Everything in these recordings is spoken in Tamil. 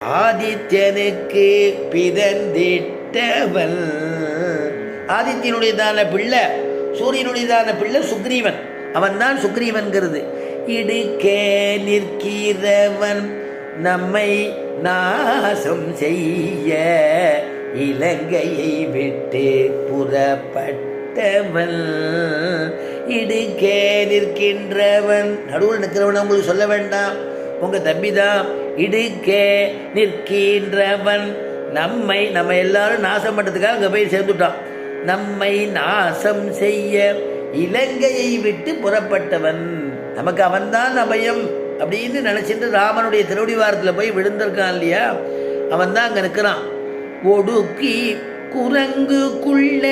ஆதித்யனுக்கு பிறந்திட்டவன். ஆதித்யனுடையதான பிள்ளை, சூரியனுடையதான பிள்ளை சுக்ரீவன். அவன் தான் சுக்ரீவன்கிறது. இடுக்கே நிற்கிறவன் நம்மை நாசம் செய்ய இலங்கையை விட்டு புறப்பட்டவன். இடுக்கே நிற்கின்றவன், நடுவில் நிற்கிறவன் உங்களுக்கு சொல்ல வேண்டாம், உங்க தம்பி தான். இடுக்கே நிற்கின்றவன் நம்ம எல்லாரும் நாசம் பண்ணுறதுக்காக அங்கே போய் சேர்ந்துட்டான். நம்மை நாசம் செய்ய இலங்கையை விட்டு புறப்பட்டவன். நமக்கு அவன்தான் அபயம் அப்படின்னு நினச்சிட்டு ராமனுடைய திருவடிவாரத்தில் போய் விழுந்திருக்கான் இல்லையா, அவன் தான் அங்கே நிற்கிறான். ஒடுக்கி குரங்குக்குள்ள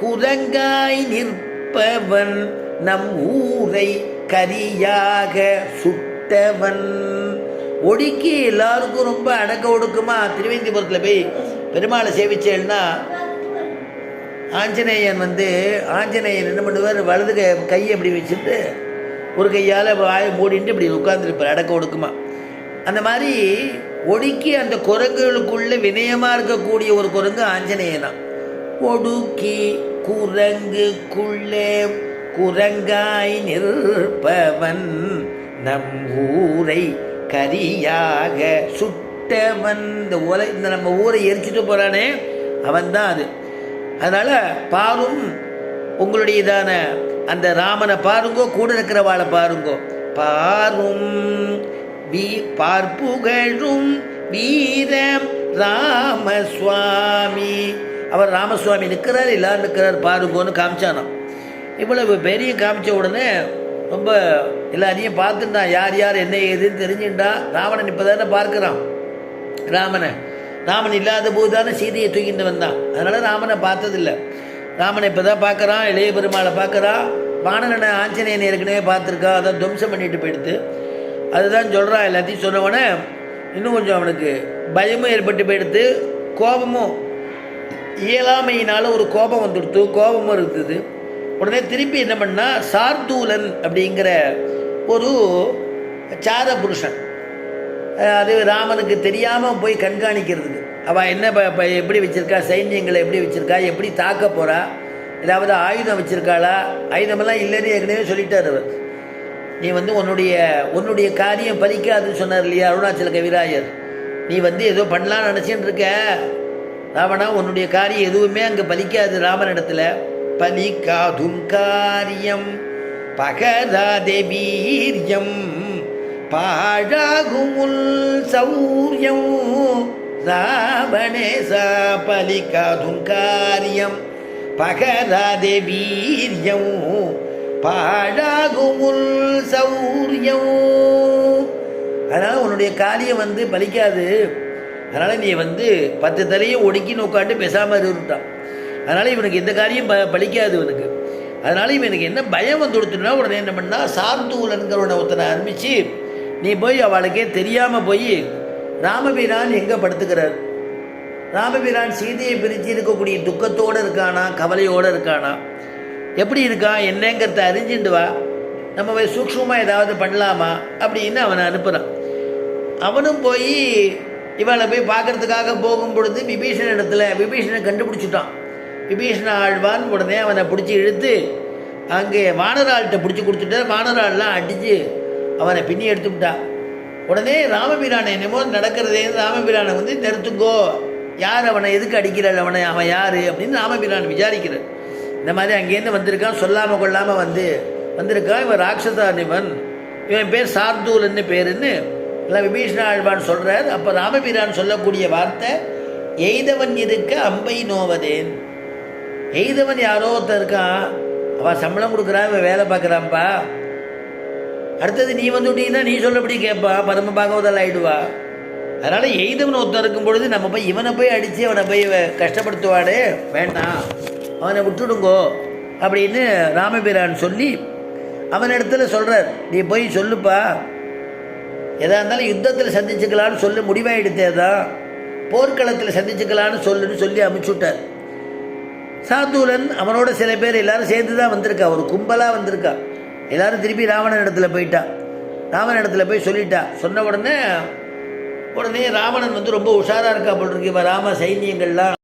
குரங்காய் நிற்பவன் நம் ஊரை கரியாக சுட்டவன். ஒடுக்கி எல்லாருக்கும் ரொம்ப அடக்க ஒடுக்குமா திருவேந்திபுரத்தில் போய் பெருமாளை சேவிச்சேன்னா, ஆஞ்சநேயன் ஆஞ்சநேயன் என்ன பண்ணுவார், வலது கையை அப்படி வச்சுட்டு ஒரு கையால் வாயை மூடிட்டு இப்படி உட்கார்ந்துருப்பார் அடக்க ஒடுக்குமா. அந்த மாதிரி ஒடுக்கி அந்த குரங்குகளுக்குள்ள வினயமாக இருக்கக்கூடிய ஒரு குரங்கு ஆஞ்சநேயனான். ஒடுக்கி குரங்குக்குள்ளே குரங்காய் நிற்பவன் நம் ஊரை கரியாக சுட்டவன். இந்த நம்ம ஊரை எரிச்சிட்டு போகிறானே அவன் தான் அது. அதனால் பாரும் உங்களுடையதான அந்த ராமனை பாருங்கோ, கூட இருக்கிறவாளை பாருங்கோ. பாரும் பார்ப்புகழும் வீர ராமசுவாமி. அவர் ராமசுவாமி நிற்கிறார், எல்லாரும் நிற்கிறார் பாருங்கோன்னு காமிச்சானான். இவ்வளவு பெரிய காமிச்ச உடனே ரொம்ப எல்லாரையும் பார்த்துட்டான், யார் யார் என்ன ஏதுன்னு தெரிஞ்சுட்டான். ராவணன் இப்போ தானே பார்க்குறான் ராமன் இல்லாத போது தானே சீதையை தூக்கிட்டு வந்தான். அதனால் ராமனை பார்த்ததில்லை. ராமனை இப்போ தான் பார்க்குறான், இளைய பெருமாளை பார்க்குறான். வானரனை ஆஞ்சநேயன் ஏற்கனவே பார்த்துருக்கா, அதான் துவம்சம் பண்ணிட்டு போயிடுது. அதுதான் சொல்கிறான். எல்லாத்தையும் சொன்னவொடனே இன்னும் கொஞ்சம் அவனுக்கு பயமும் ஏற்பட்டு போயிடுது, கோபமும் இயலாமையினால் ஒரு கோபம் வந்துடுத்து, கோபமும் இருக்குது. உடனே திருப்பி என்ன பண்ணால், சார்தூலன் அப்படிங்கிற ஒரு சார புருஷன், அது ராமனுக்கு தெரியாமல் போய் கண்காணிக்கிறதுக்கு. அவள் என்ன எப்படி வச்சுருக்கா, சைன்யங்களை எப்படி வச்சுருக்கா, எப்படி தாக்க போகிறா, ஏதாவது ஆயுதம் வச்சுருக்காளா, ஆயுதமெல்லாம் இல்லைன்னு ஏற்கனவே சொல்லிட்டார் அவர். நீ உன்னுடைய காரியம் பலிக்காதுன்னு சொன்னார் இல்லையா அருணாச்சல கவிராயர். நீ ஏதோ பண்ணலான்னு நினச்சின்னு இருக்க ராவணா, உன்னுடைய காரியம் எதுவுமே அங்கே பலிக்காது ராமனிடத்தில். பலிக்காதும் காரியம் பகதாதே வீரியம் பாழாகுமுல் சௌரியம் ராவணேசா. பலிக்காதும் காரியம் பகதாதே வீரியம் பாழாகுமுல் சௌரியம். அதனால் உன்னுடைய காரியம் பலிக்காது. அதனால் நீ 10 தலையும் ஒடுக்கின்னு உட்காந்து பேசாமல் இருந்துட்டான். அதனால் இவனுக்கு எந்த காரியம் பலிக்காது இவனுக்கு. அதனால் இவனுக்கு என்ன பயம் கொடுத்துனா, உடனே என்ன பண்ணால் சார்தூலன்கிறவனை ஒருத்தனை ஆரம்பித்து, நீ போய் அவளுக்கே தெரியாமல் போய் ராமபிரான் எங்கே படுத்துக்கிறார், ராமபிரான் சீதையை பிரித்து இருக்கக்கூடிய துக்கத்தோடு இருக்கானா, கவலையோடு இருக்கானா, எப்படி இருக்கான் என்னங்கிறத அறிஞ்சுட்டு வா, நம்ம போய் சூக்ஷ்மமாக ஏதாவது பண்ணலாமா அப்படின்னு அவனை அனுப்புகிறான். அவனும் போய் இவளை போய் பார்க்குறதுக்காக போகும் பொழுது விபீஷணனை கண்டுபிடிச்சிட்டான். விபீஷண ஆழ்வான் உடனே அவனை பிடிச்சி இழுத்து அங்கே வானராள்கிட்ட பிடிச்சி கொடுத்துட்டார். வானராள்லாம் அடித்து அவனை பின்னி எடுத்துவிட்டா. உடனே ராமபிரானை என்னமோ நடக்கிறதே ராமபிரானை நிறுத்துங்கோ, யார் அவனை எதுக்கு அடிக்கிறாள், அவன் யார் அப்படின்னு ராமபிரான் விசாரிக்கிறார். இந்த மாதிரி அங்கேருந்து வந்திருக்கான், சொல்லாமல் கொள்ளாமல் வந்திருக்கான். இவன் ராட்சசான், இவன் பேர் சார்தூலன்னு பேருன்னு எல்லாம் விபீஷண ஆழ்வான் சொல்கிறார். அப்போ ராமபிரான் சொல்லக்கூடிய வார்த்தை, எய்தவன் இருக்க அம்பை நோவதேன். எய்தவன் யாரோ ஒருத்தர் இருக்கான், அவன் சம்பளம் கொடுக்குறான், இவன் வேலை பார்க்குறான்ப்பா. அடுத்தது நீ வந்துட்டீங்கன்னா நீ சொல்லபடி கேட்பா, பரம பாகவதால் ஆகிடுவா. அதனால் எய்தவன் ஒருத்தர் இருக்கும் பொழுது நம்ம போய் இவனை போய் அடித்து அவனை போய் கஷ்டப்படுத்துவாடே, வேண்டாம், அவனை விட்டுடுங்கோ அப்படின்னு ராமபிரான் சொல்லி அவனிடத்துல சொல்கிறார். நீ போய் சொல்லுப்பா, எதாக இருந்தாலும் யுத்தத்தில் சந்திச்சுக்கலான்னு சொல்லி முடிவாயிடுத்தே தான், போர்க்களத்தில் சந்திச்சுக்கலான்னு சொல்லுன்னு சொல்லி அமுச்சுட்டார். சார்தூலன் அவனோட சில பேர் எல்லாரும் சேர்ந்து தான் வந்திருக்கா, ஒரு கும்பலாக வந்திருக்கா. எல்லாரும் திருப்பி ராவணன் இடத்துல போயிட்டா. ராவணன் இடத்துல போய் சொல்லிட்டா. சொன்ன உடனே உடனே ராவணன் வந்து ரொம்ப உஷாராக இருக்கா போல் இருக்கு. இப்போ ராம சைன்யங்கள்லாம்